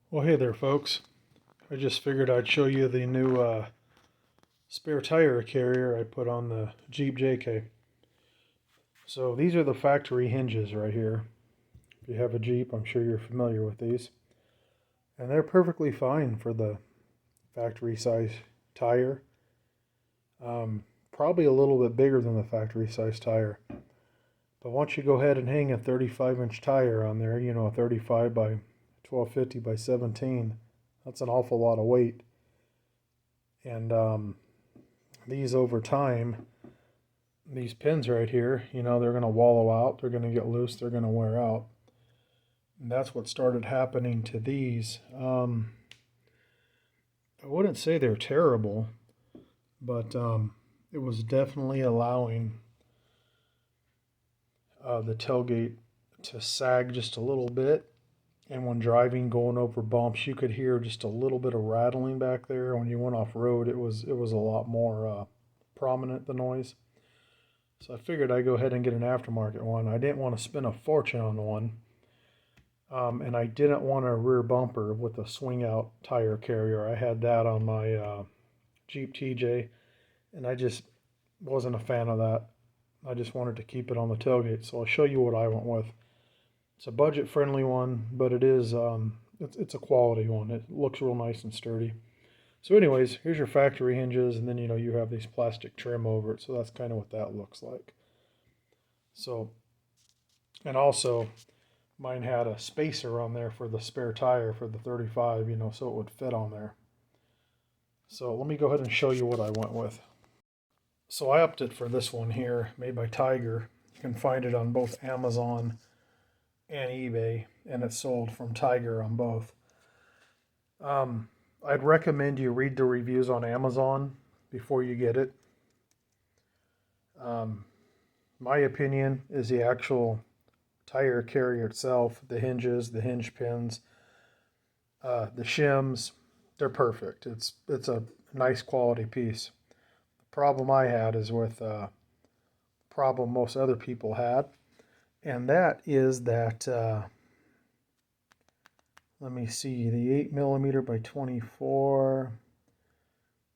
Well, hey there, folks. I just figured I'd show you the new spare tire carrier I put on the Jeep JK. So these are the factory hinges right here. If you have a Jeep, I'm sure you're familiar with these. And they're perfectly fine for the factory size tire. Probably a little bit bigger than the factory size tire. But once you go ahead and hang a 35-inch tire on there, you know, a 35 by 1250 by 17, that's an awful lot of weight. And these over time, these pins right here, you know, they're going to wallow out, they're going to get loose, they're going to wear out. And that's what started happening to these. I wouldn't say they're terrible, but it was definitely allowing the tailgate to sag just a little bit. And when driving, going over bumps, you could hear just a little bit of rattling back there. When you went off road, it was a lot more prominent, the noise. So I figured I'd go ahead and get an aftermarket one. I didn't want to spend a fortune on one. And I didn't want a rear bumper with a swing out tire carrier. I had that on my Jeep TJ, and I just wasn't a fan of that. I just wanted to keep it on the tailgate. So I'll show you what I went with. It's a budget friendly one, but it is it's a quality one. It looks real nice and sturdy. So anyways, here's your factory hinges, and then you know you have these plastic trim over it. So that's kind of what that looks like. So, and also mine had a spacer on there for the spare tire for the 35, you know, so it would fit on there. So let me go ahead and show you what I went with. So I opted for this one here, made by Tyger. You can find it on both Amazon and eBay, and it's sold from Tyger on both. I'd recommend you read the reviews on Amazon before you get it. My opinion is the actual tire carrier itself, the hinges, the hinge pins, the shims, they're perfect. It's a nice quality piece. The problem I had is with problem most other people had, and that is that let me see, the 8mm by 24.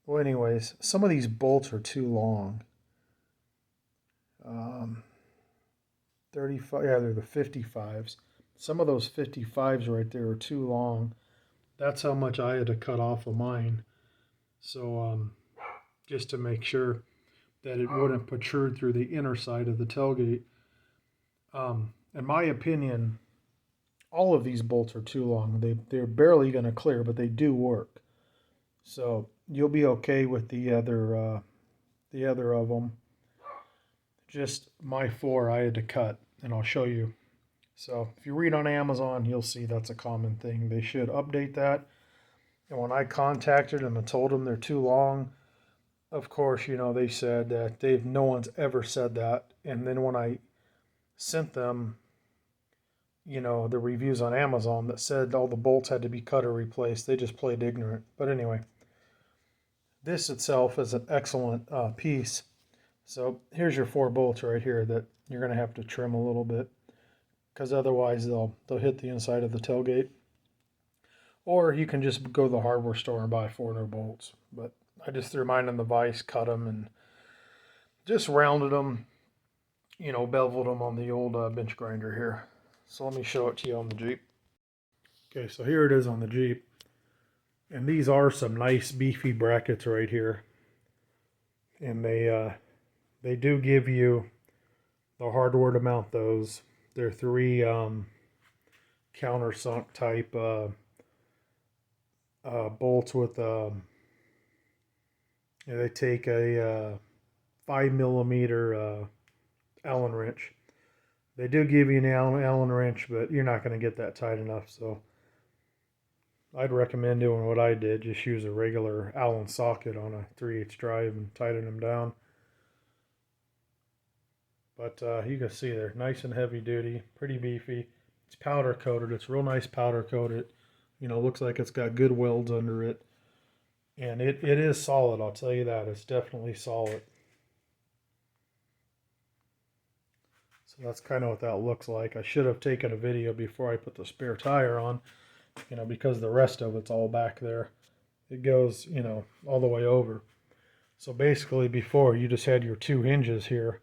Well, anyways, some of these bolts are too long. 35, yeah, they're the 55s. Some of those 55s right there are too long. That's how much I had to cut off of mine. So just to make sure that it wouldn't protrude through the inner side of the tailgate. In my opinion, all of these bolts are too long. They're barely going to clear, but they do work. So you'll be okay with the other of them. Just my 4 I had to cut, and I'll show you. So if you read on Amazon, you'll see that's a common thing. They should update that. And when I contacted them and told them they're too long, of course, you know, they said that no one's ever said that. And then when I sent them, you know, the reviews on Amazon that said all the bolts had to be cut or replaced, they just played ignorant. But anyway, this itself is an excellent piece. So here's your 4 bolts right here that you're going to have to trim a little bit, because otherwise they'll hit the inside of the tailgate. Or you can just go to the hardware store and buy 4 new bolts. But I just threw mine in the vise, cut them, and just rounded them, you know, beveled them on the old bench grinder here. So let me show it to you on the Jeep. Okay, so here it is on the Jeep. And these are some nice beefy brackets right here. And they do give you the hardware to mount those. They're 3 countersunk type bolts with they take a 5mm Allen wrench. They do give you an Allen wrench, but you're not going to get that tight enough. So I'd recommend doing what I did. Just use a regular Allen socket on a 3/8 drive and tighten them down. But you can see they're nice and heavy duty, pretty beefy. It's powder coated. It's real nice powder coated. You know, looks like it's got good welds under it. And it is solid, I'll tell you that. It's definitely solid. So that's kind of what that looks like. I should have taken a video before I put the spare tire on you know, because the rest of it's all back there. It goes, you know, all the way over. So basically before you just had your two hinges here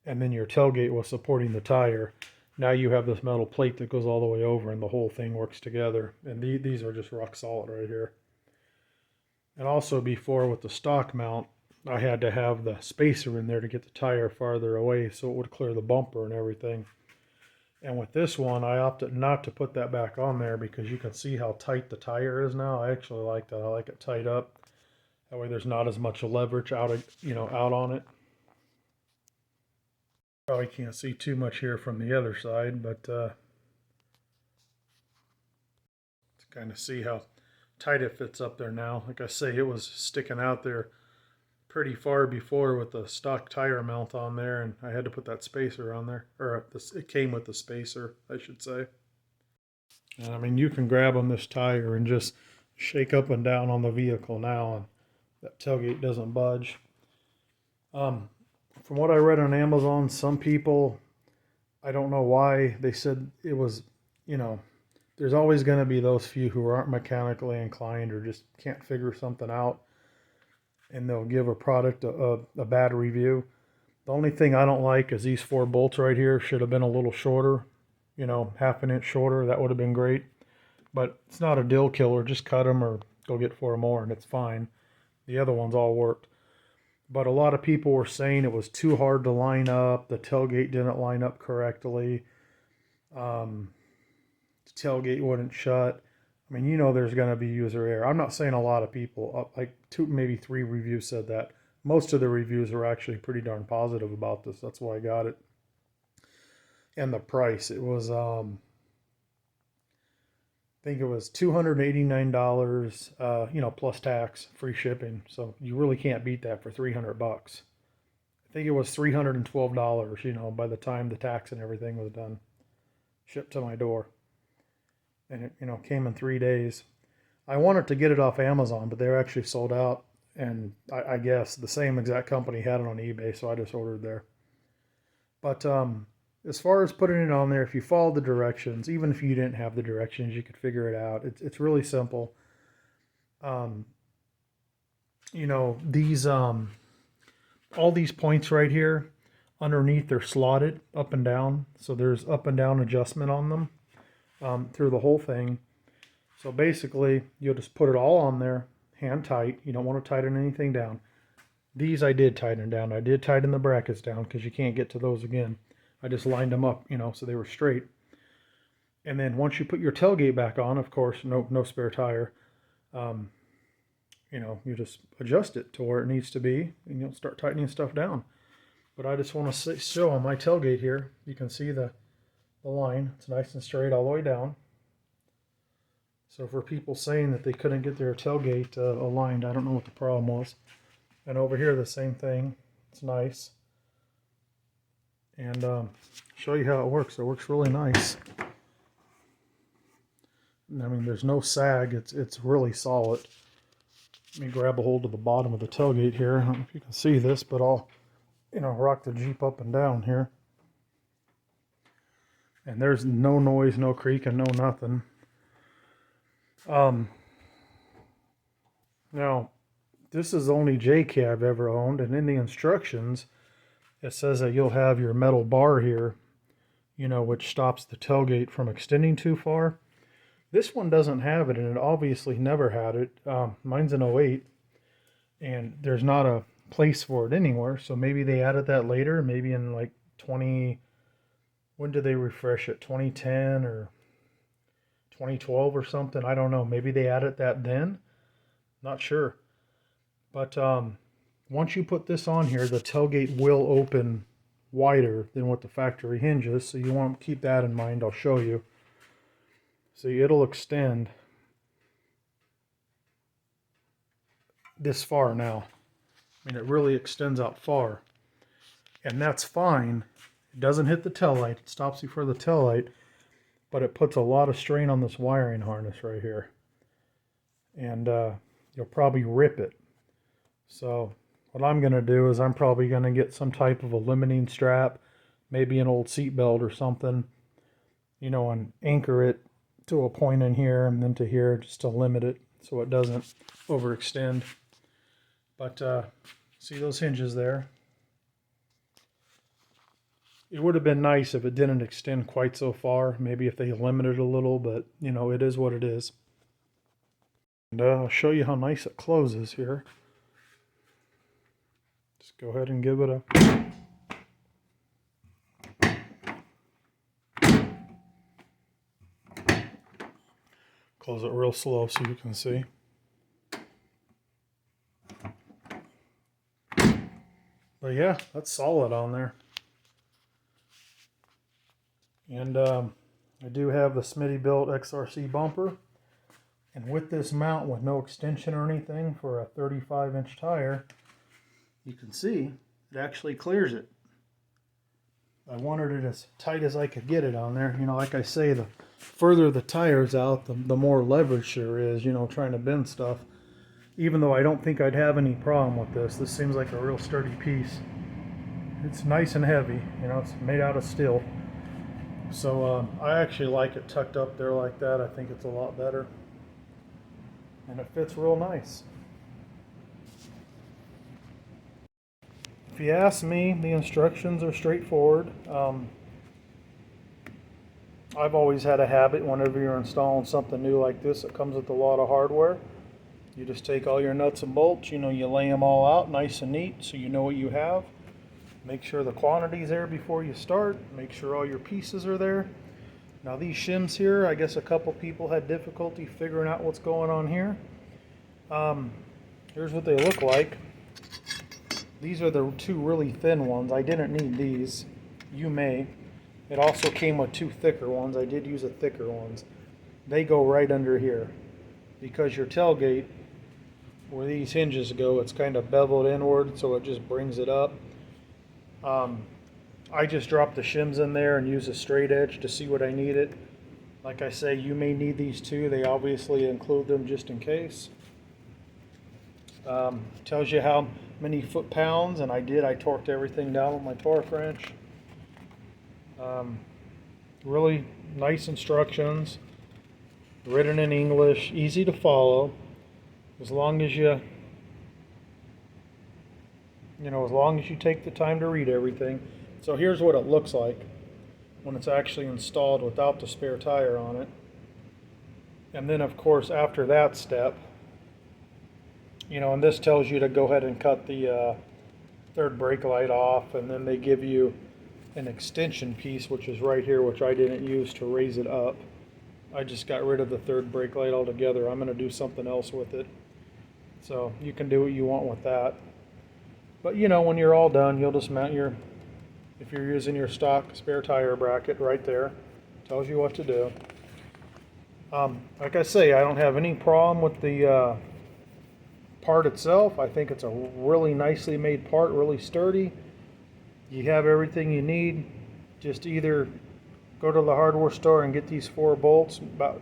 and then your tailgate was supporting the tire. Now you have this metal plate that goes all the way over and the whole thing works together. And these are just rock solid right here. And also before with the stock mount, I had to have the spacer in there to get the tire farther away so it would clear the bumper and everything. And with this one, I opted not to put that back on there because you can see how tight the tire is now. I actually like that. I like it tight up. That way there's not as much leverage out on it. Probably can't see too much here from the other side, but to kind of see how tight it fits up there now. Like I say, it was sticking out there pretty far before with the stock tire mount on there, and I had to put that spacer on there, or it came with the spacer, I should say. And I mean, you can grab on this tire and just shake up and down on the vehicle now, and that tailgate doesn't budge. From what I read on Amazon, some people, I don't know why, they said it was, you know, there's always going to be those few who aren't mechanically inclined or just can't figure something out, and they'll give a product a bad review. The only thing I don't like is these 4 bolts right here should have been a little shorter, you know, half an inch shorter. That would have been great. But it's not a deal killer. Just cut them or go get 4 more and it's fine. The other ones all worked. But a lot of people were saying it was too hard to line up. The tailgate didn't line up correctly. The tailgate wouldn't shut. I mean, you know, there's going to be user error. I'm not saying a lot of people, like 2, maybe 3 reviews said that. Most of the reviews were actually pretty darn positive about this. That's why I got it. And the price, it was, I think it was $289, you know, plus tax, free shipping. So you really can't beat that for $300. I think it was $312, you know, by the time the tax and everything was done, shipped to my door. And it, you know, came in 3 days. I wanted to get it off Amazon, but they're actually sold out. And I guess the same exact company had it on eBay, so I just ordered there. But as far as putting it on there, if you follow the directions, even if you didn't have the directions, you could figure it out. It's really simple. You know, these all these points right here underneath, they're slotted up and down, so there's up and down adjustment on them through the whole thing. So basically, you'll just put it all on there, hand tight. You don't want to tighten anything down. These I did tighten down. I did tighten the brackets down because you can't get to those again. I just lined them up, you know, so they were straight. And then once you put your tailgate back on, of course, no spare tire, you know, you just adjust it to where it needs to be, and you'll start tightening stuff down. But I just want to show on my tailgate here, you can see the line. It's nice and straight all the way down. So for people saying that they couldn't get their tailgate aligned, I don't know what the problem was. And over here, the same thing. It's nice. And show you how it works. It works really nice. I mean, there's no sag. It's really solid. Let me grab a hold of the bottom of the tailgate here. I don't know if you can see this, but I'll, you know, rock the Jeep up and down here. And there's no noise, no creaking, no nothing. Now, this is the only J-K I've ever owned, and in the instructions, it says that you'll have your metal bar here, you know, which stops the tailgate from extending too far. This one doesn't have it, and it obviously never had it. Mine's an '08, and there's not a place for it anywhere, so maybe they added that later, maybe in like when did they refresh it, 2010 or 2012 or something? I don't know. Maybe they added that then. Not sure. But once you put this on here, the tailgate will open wider than what the factory hinge is, so you want to keep that in mind. I'll show you. See, it'll extend this far now. I mean, it really extends out far. And that's fine. It doesn't hit the taillight. It stops before the taillight. But it puts a lot of strain on this wiring harness right here. And you'll probably rip it. So what I'm going to do is I'm probably going to get some type of a limiting strap, maybe an old seat belt or something, you know, and anchor it to a point in here and then to here, just to limit it so it doesn't overextend. But see those hinges there? It would have been nice if it didn't extend quite so far. Maybe if they limited a little, but you know, it is what it is. And I'll show you how nice it closes here. Just go ahead and give it a... Close it real slow so you can see. But yeah, that's solid on there. And I do have the Smitty-built XRC bumper. And with this mount, with no extension or anything for a 35-inch tire, you can see it actually clears it. I wanted it as tight as I could get it on there. You know, like I say, the further the tire's out, the more leverage there is, you know, trying to bend stuff. Even though I don't think I'd have any problem with this. This seems like a real sturdy piece. It's nice and heavy, you know, it's made out of steel. So I actually like it tucked up there like that. I think it's a lot better. And it fits real nice. If you ask me, the instructions are straightforward. I've always had a habit whenever you're installing something new like this, it comes with a lot of hardware. You just take all your nuts and bolts, you know, you lay them all out nice and neat so you know what you have. Make sure the quantity's there before you start. Make sure all your pieces are there. Now these shims here, I guess a couple people had difficulty figuring out what's going on here. Here's what they look like. These are the two really thin ones. I didn't need these. You may. It also came with two thicker ones. I did use a thicker ones. They go right under here. Because your tailgate, where these hinges go, it's kind of beveled inward, so it just brings it up. I just dropped the shims in there and used a straight edge to see what I needed. Like I say, you may need these too. They obviously include them just in case. Tells you how many foot-pounds, and I torqued everything down with my torque wrench. Really nice instructions, written in English, easy to follow, as long as you take the time to read everything. So here's what it looks like when it's actually installed without the spare tire on it. And then of course after that step, you know, and this tells you to go ahead and cut the third brake light off, and then they give you an extension piece, which is right here, which I didn't use, to raise it up. I just got rid of the third brake light altogether. I'm going to do something else with it. So you can do what you want with that. But you know, when you're all done, you'll just mount your, if you're using your stock spare tire bracket right there, tells you what to do. Like I say, I don't have any problem with the part itself. I think it's a really nicely made part, really sturdy. You have everything you need. Just either go to the hardware store and get these 4 bolts about,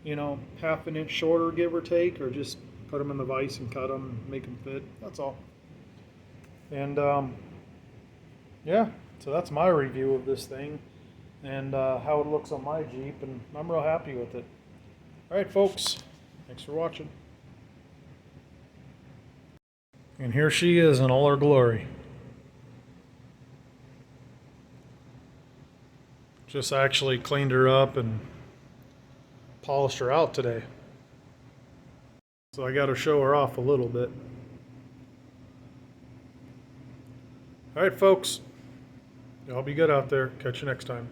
you know, half an inch shorter, give or take, or just put them in the vise and cut them and make them fit. That's all. And yeah, so that's my review of this thing and how it looks on my Jeep, and I'm real happy with it. Alright folks, thanks for watching. And here she is in all her glory. Just actually cleaned her up and polished her out today. So I got to show her off a little bit. Alright folks, y'all be good out there. Catch you next time.